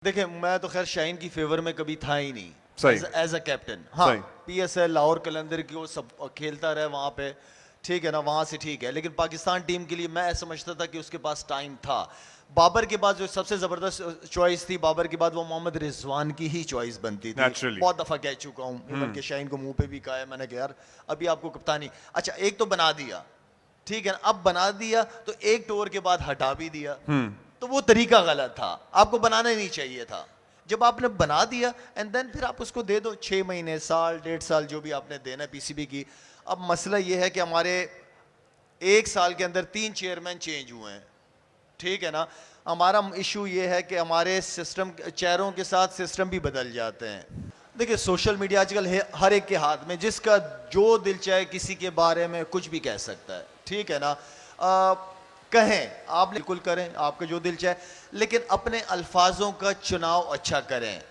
देखिए मैं तो खैर शाहीन की फेवर में कभी था ही नहीं सही। As a captain. हाँ, सही। पीएसएल लाहौर कलंदर की वो सब खेलता रहे वहाँ पे, ठीक है ना, वहाँ से ठीक है। लेकिन पाकिस्तान टीम के लिए मैं समझता था कि उसके पास टाइम था। बाबर के बाद जो सबसे ज़बरदस्त चॉइस थी, बाबर के बाद वो मोहम्मद रिजवान की ही चॉइस बनती थी। Naturally। बहुत दफ़ा कह चुका हूँ, इवन के शाहीन को मुंह पे भी कहा है मैंने कि यार अभी आपको कप्तानी, अच्छा एक तो बना दिया, ठीक है ना, अब बना दिया तो एक टोर के बाद हटा भी दिया, तो वो तरीका गलत था, आपको बनाना ही नहीं चाहिए था। जब आपने बना दिया एंड देन फिर आप उसको दे दो 6 महीने, साल, 1.5 साल जो भी आपने देना है पीसीबी की। अब मसला ये है कि हमारे 1 साल के अंदर 3 चेयरमैन चेंज हुए हैं, ठीक है ना। हमारा इशू ये है कि हमारे सिस्टम, चेयरों के साथ सिस्टम भी बदल जाते हैं। देखिए सोशल मीडिया आजकल हर एक के हाथ में, जिसका जो दिल चाहे किसी के बारे में कुछ भी कह सकता है, ठीक है ना। कहें, आप बिल्कुल करें, आपका जो दिल चाहे, लेकिन अपने अल्फाजों का चुनाव अच्छा करें।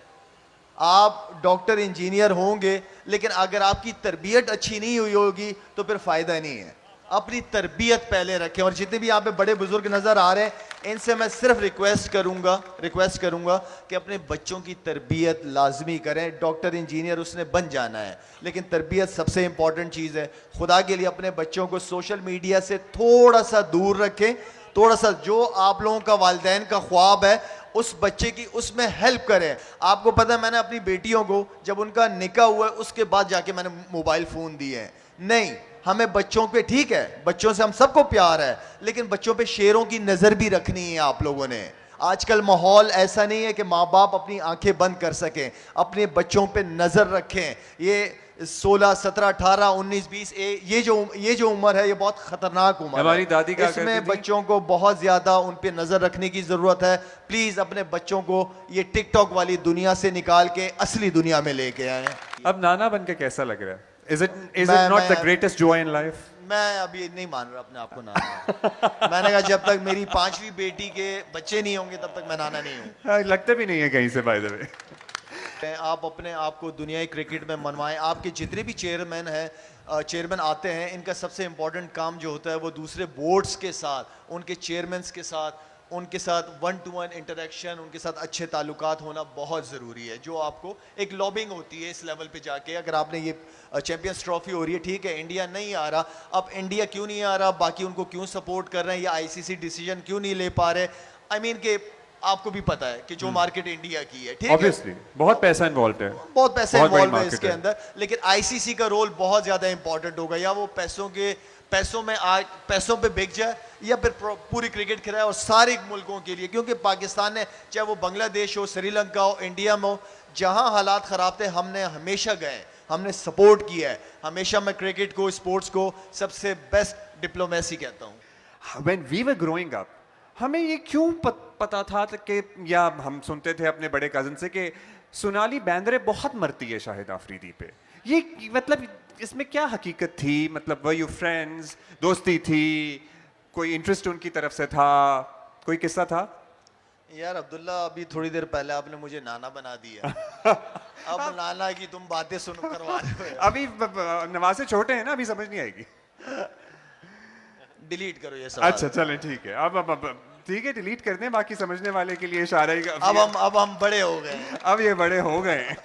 आप डॉक्टर इंजीनियर होंगे, लेकिन अगर आपकी तरबियत अच्छी नहीं हुई होगी तो फिर फ़ायदा नहीं है। अपनी तरबियत पहले रखें। और जितने भी यहाँ पे बड़े बुजुर्ग नज़र आ रहे हैं, इनसे मैं सिर्फ रिक्वेस्ट करूँगा कि अपने बच्चों की तरबियत लाजमी करें। डॉक्टर इंजीनियर उसने बन जाना है, लेकिन तरबियत सबसे इंपॉर्टेंट चीज़ है। खुदा के लिए अपने बच्चों को सोशल मीडिया से थोड़ा सा दूर रखें, थोड़ा सा जो आप लोगों का वालिदैन का ख्वाब है उस बच्चे की उसमें हेल्प करें। आपको पता है मैंने अपनी बेटियों को जब उनका निकाह हुआ है उसके बाद जाके मैंने मोबाइल फ़ोन दिए हैं। नहीं, हमें बच्चों पे, ठीक है बच्चों से हम सबको प्यार है, लेकिन बच्चों पे शेरों की नज़र भी रखनी है आप लोगों ने। आजकल माहौल ऐसा नहीं है कि माँ बाप अपनी आंखें बंद कर सकें, अपने बच्चों पे नज़र रखें। ये 16, 17, 18, 19, 20 ये जो उम्र है ये बहुत खतरनाक उम्र है। हमारी दादी का इसमें बच्चों को बहुत ज्यादा उन पे नजर रखने की जरूरत है। प्लीज अपने बच्चों को ये टिकटॉक वाली दुनिया से निकाल के असली दुनिया में लेके आए। अब नाना बन के कैसा लग रहा है? Is it मैं not the greatest joy in life? मैं अभी नहीं मान रहा अपने आप को नाना। मैंने कहा जब तक मेरी 5वीं बेटी के बच्चे नहीं होंगे तब तक मैं नाना नहीं हूँ। लगता भी नहीं है कहीं से, बाय द वे। आप अपने आप को दुनियाई क्रिकेट में मनवाएं। आपके जितने भी चेयरमैन आते हैं, इनका सबसे इंपॉर्टेंट काम जो होता है वो दूसरे बोर्ड्स के साथ, उनके चेयरमैन्स के साथ, उनके साथ 1-to-1 इंटरेक्शन, उनके साथ अच्छे ताल्लुकात होना बहुत ज़रूरी है। जो आपको एक लॉबिंग होती है इस लेवल पे जाके, अगर आपने ये चैंपियंस ट्रॉफी हो रही है, ठीक है इंडिया नहीं आ रहा, अब इंडिया क्यों नहीं आ रहा, बाकी उनको क्यों सपोर्ट कर रहे हैं, या आईसीसी डिसीजन क्यों नहीं ले पा रहे। आई मीन के आपको भी पता है कि जो मार्केट इंडिया की है, ठीक Obviously, बहुत पैसा इन्वॉल्व है, बहुत पैसा बहुत बड़ी इन्वॉल्व है market इसके है। अंदर, लेकिन आईसीसी का रोल बहुत ज्यादा इंपॉर्टेंट होगा। या वो पैसों पे बिक जाए, या फिर पूरी क्रिकेट खिलाए और सारे मुल्कों के लिए। क्योंकि पाकिस्तान ने, चाहे वो बांग्लादेश हो, श्रीलंका हो, इंडिया में हो, जहां हालात खराब थे हमने हमेशा गए, हमने सपोर्ट किया है हमेशा। मैं क्रिकेट को, स्पोर्ट्स को सबसे बेस्ट डिप्लोमेसी कहता हूँ। When we were growing up, हमें ये क्यों पता था कि, या हम सुनते थे अपने बड़े कजन से कि सोनाली बेंद्रे बहुत मरती है शाहिद आफरीदी पे। ये मतलब इसमें क्या हकीकत थी? मतलब वर यू फ्रेंड्स, दोस्ती थी, कोई इंटरेस्ट उनकी तरफ से था, कोई किस्सा था? यार अब्दुल्ला, अभी थोड़ी देर पहले आपने मुझे नाना बना दिया। अब नाना की तुम बातें सुन करवा रहे हो। अभी नवाज़े छोटे हैं ना, अभी समझ नहीं आएगी। डिलीट करो ये सब। अच्छा चलें, ठीक है। अब ठीक है, डिलीट कर दें, बाकी समझने वाले के लिए इशारा ही। अब हम बड़े हो गए। अब ये बड़े हो गए।